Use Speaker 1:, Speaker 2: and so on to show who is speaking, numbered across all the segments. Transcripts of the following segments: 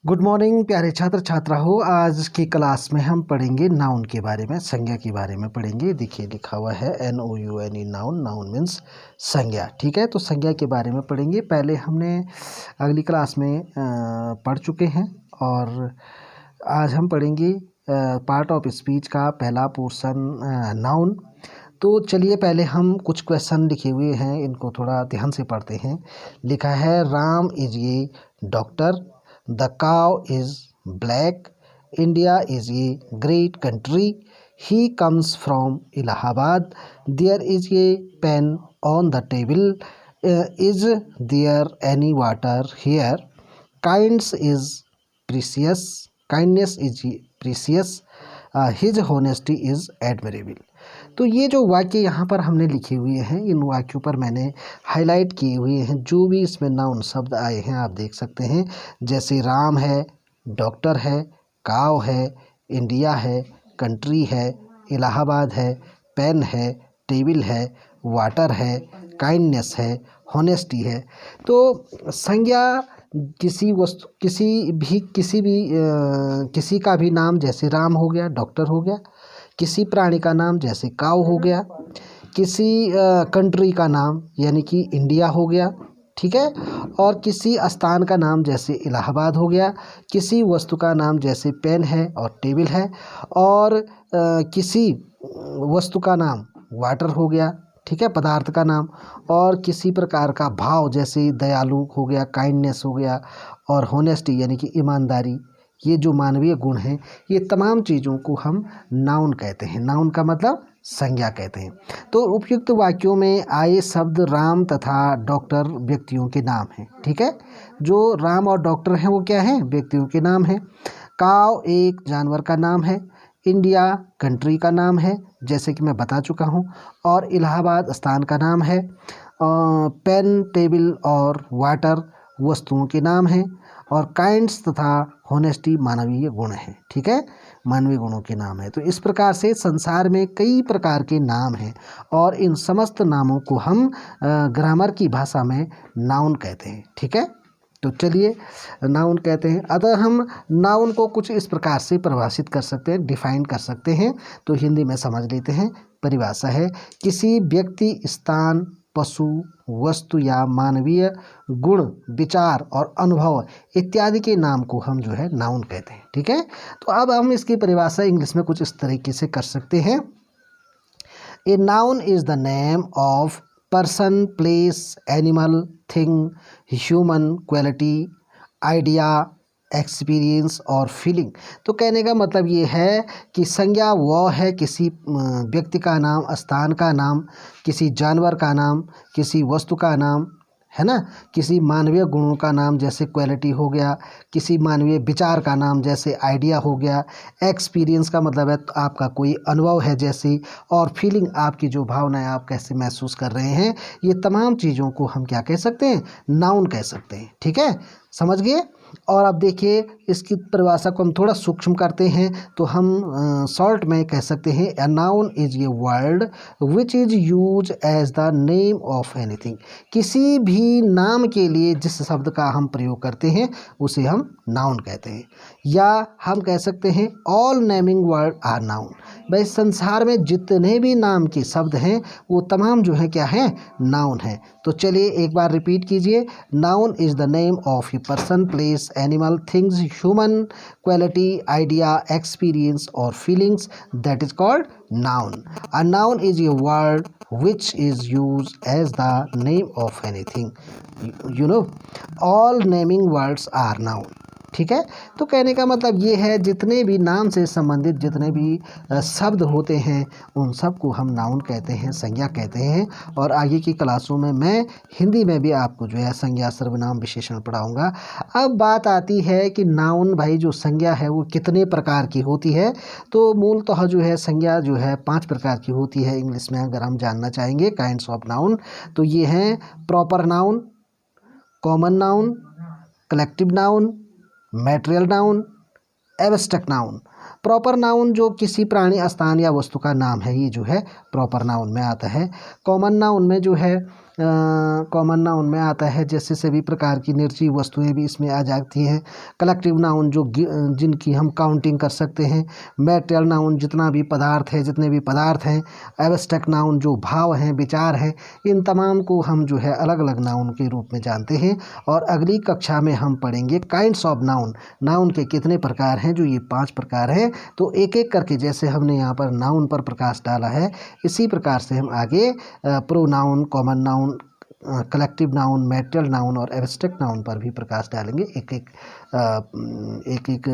Speaker 1: Good morning प्यारे छात्र छात्रा हो। आज की क्लास में हम पढ़ेंगे नाउन के बारे में, संज्ञा के बारे में पढ़ेंगे। देखिए लिखा हुआ है NOUNE नाउन। नाउन मीन्स संज्ञा। ठीक है, तो संज्ञा के बारे में पढ़ेंगे। पहले हमने अगली क्लास में पढ़ चुके हैं और आज हम पढ़ेंगे पार्ट ऑफ स्पीच का पहला पोर्शन नाउन। तो चलिए पहले हम कुछ क्वेश्चन लिखे हुए हैं, इनको थोड़ा ध्यान से पढ़ते हैं। लिखा है Ram is a doctor, the cow is black, India is a great country, he comes from Allahabad, there is a pen on the table, is there any water here, kindness is precious, his honesty is admirable। तो ये जो वाक्य यहाँ पर हमने लिखे हुए हैं, इन वाक्यों पर मैंने हाईलाइट किए हुए हैं। जो भी इसमें नाउन शब्द आए हैं आप देख सकते हैं, जैसे राम है, डॉक्टर है, काव है, इंडिया है, कंट्री है, इलाहाबाद है, पेन है, टेबल है, वाटर है, काइंडनेस है, होनेस्टी है। तो संज्ञा किसी वस्तु किसी का भी नाम, जैसे राम हो गया, डॉक्टर हो गया, किसी प्राणी का नाम जैसे काऊ हो गया, किसी कंट्री का नाम यानी कि इंडिया हो गया, ठीक है, और किसी स्थान का नाम जैसे इलाहाबाद हो गया, किसी वस्तु का नाम जैसे पेन है और टेबल है, और किसी वस्तु का नाम वाटर हो गया, ठीक है, पदार्थ का नाम, और किसी प्रकार का भाव जैसे दयालु हो गया, काइंडनेस हो गया, और होनेस्टी यानी कि ईमानदारी। ये जो मानवीय गुण हैं, ये तमाम चीज़ों को हम नाउन कहते हैं। नाउन का मतलब संज्ञा कहते हैं। तो उपयुक्त वाक्यों में आए शब्द राम तथा डॉक्टर व्यक्तियों के नाम हैं, ठीक है। जो राम और डॉक्टर हैं वो क्या हैं? व्यक्तियों के नाम हैं। काव एक जानवर का नाम है, इंडिया कंट्री का नाम है जैसे कि मैं बता चुका हूँ, और इलाहाबाद स्थान का नाम है, पेन टेबल और वाटर वस्तुओं के नाम हैं, और काइंड्स तथा होनेस्टी मानवीय गुण है, ठीक है, मानवीय गुणों के नाम है। तो इस प्रकार से संसार में कई प्रकार के नाम हैं और इन समस्त नामों को हम ग्रामर की भाषा में नाउन कहते हैं, ठीक है। तो चलिए नाउन कहते हैं। अतः हम नाउन को कुछ इस प्रकार से परिभाषित कर सकते हैं, डिफाइन कर सकते हैं। तो हिंदी में समझ लेते हैं। परिभाषा है किसी व्यक्ति, स्थान, पशु, वस्तु या मानवीय गुण, विचार और अनुभव इत्यादि के नाम को हम जो है नाउन कहते हैं, ठीक है। तो अब हम इसकी परिभाषा इंग्लिश में कुछ इस तरीके से कर सकते हैं। A noun is the name of person, place, animal, thing, human quality, idea, experience और फीलिंग। तो कहने का मतलब ये है कि संज्ञा वह है किसी व्यक्ति का नाम, स्थान का नाम, किसी जानवर का नाम, किसी वस्तु का नाम, है ना, किसी मानवीय गुणों का नाम जैसे क्वालिटी हो गया, किसी मानवीय विचार का नाम जैसे आइडिया हो गया, एक्सपीरियंस का मतलब है तो आपका कोई अनुभव है जैसे, और फीलिंग आपकी जो भावनाएं आप कैसे महसूस कर रहे हैं, ये तमाम चीज़ों को हम क्या कह सकते हैं? नाउन कह सकते हैं, ठीक है, समझ गए। और अब देखिए इसकी परिभाषा को हम थोड़ा सूक्ष्म करते हैं तो हम शॉर्ट में कह सकते हैं a noun is a word which is use as the name of anything. किसी भी नाम के लिए जिस शब्द का हम प्रयोग करते हैं उसे हम नाउन कहते हैं। या हम कह सकते हैं all naming word are noun. भाई संसार में जितने भी नाम के शब्द हैं वो तमाम जो है क्या है? नाउन है। तो चलिए एक बार रिपीट कीजिए। Noun is the name of a person, place, animal, things, human quality, idea, experience और feelings, that is called noun. A noun is a word which is used as the name of anything, you know, all naming words are noun, ठीक है। तो कहने का मतलब ये है जितने भी नाम से संबंधित जितने भी शब्द होते हैं उन सब को हम नाउन कहते हैं, संज्ञा कहते हैं। और आगे की क्लासों में मैं हिंदी में भी आपको जो है संज्ञा, सर्वनाम, विशेषण पढ़ाऊंगा। अब बात आती है कि नाउन, भाई जो संज्ञा है वो कितने प्रकार की होती है। तो मूलतः जो है संज्ञा जो है 5 प्रकार की होती है। इंग्लिश में अगर हम जानना चाहेंगे काइंड्स ऑफ नाउन तो ये हैं proper noun, common noun, collective noun, material noun, abstract noun. Proper noun जो किसी प्राणी, स्थान या वस्तु का नाम है, ये जो है प्रॉपर नाउन में आता है। कॉमन नाउन में जो है कॉमन नाउन में आता है जैसे सभी प्रकार की निर्जीव वस्तुएं भी इसमें आ जाती हैं। कलेक्टिव नाउन जो जिनकी हम काउंटिंग कर सकते हैं। मैटेरियल नाउन जितना भी पदार्थ है, जितने भी पदार्थ हैं। एब्स्ट्रैक्ट नाउन जो भाव हैं, विचार हैं, इन तमाम को हम जो है अलग अलग नाउन के रूप में जानते हैं। और अगली कक्षा में हम पढ़ेंगे काइंड्स ऑफ नाउन, नाउन के कितने प्रकार हैं, जो ये 5 प्रकार हैं। तो एक एक करके जैसे हमने यहाँ पर नाउन पर प्रकाश डाला है, इसी प्रकार से हम आगे pronoun, common noun, collective noun, material noun और एब्स्ट्रैक्ट नाउन पर भी प्रकाश डालेंगे। एक एक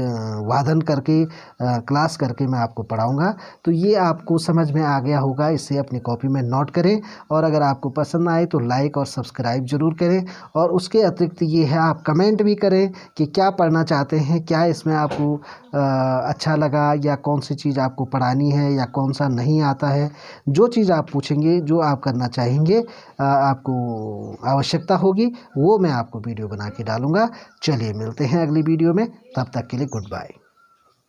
Speaker 1: वादन करके क्लास करके मैं आपको पढ़ाऊंगा। तो ये आपको समझ में आ गया होगा, इसे अपनी कॉपी में नोट करें। और अगर आपको पसंद आए तो लाइक और सब्सक्राइब ज़रूर करें। और उसके अतिरिक्त ये है, आप कमेंट भी करें कि क्या पढ़ना चाहते हैं, क्या इसमें आपको अच्छा लगा, या कौन सी चीज़ आपको पढ़ानी है, या कौन सा नहीं आता है। जो चीज़ आप पूछेंगे, जो आप करना चाहेंगे, आपको आवश्यकता होगी, वो मैं आपको वीडियो बना के डालूँगा। चलिए मिलते हैं अगली वीडियो में, तब तक के लिए गुड बाय।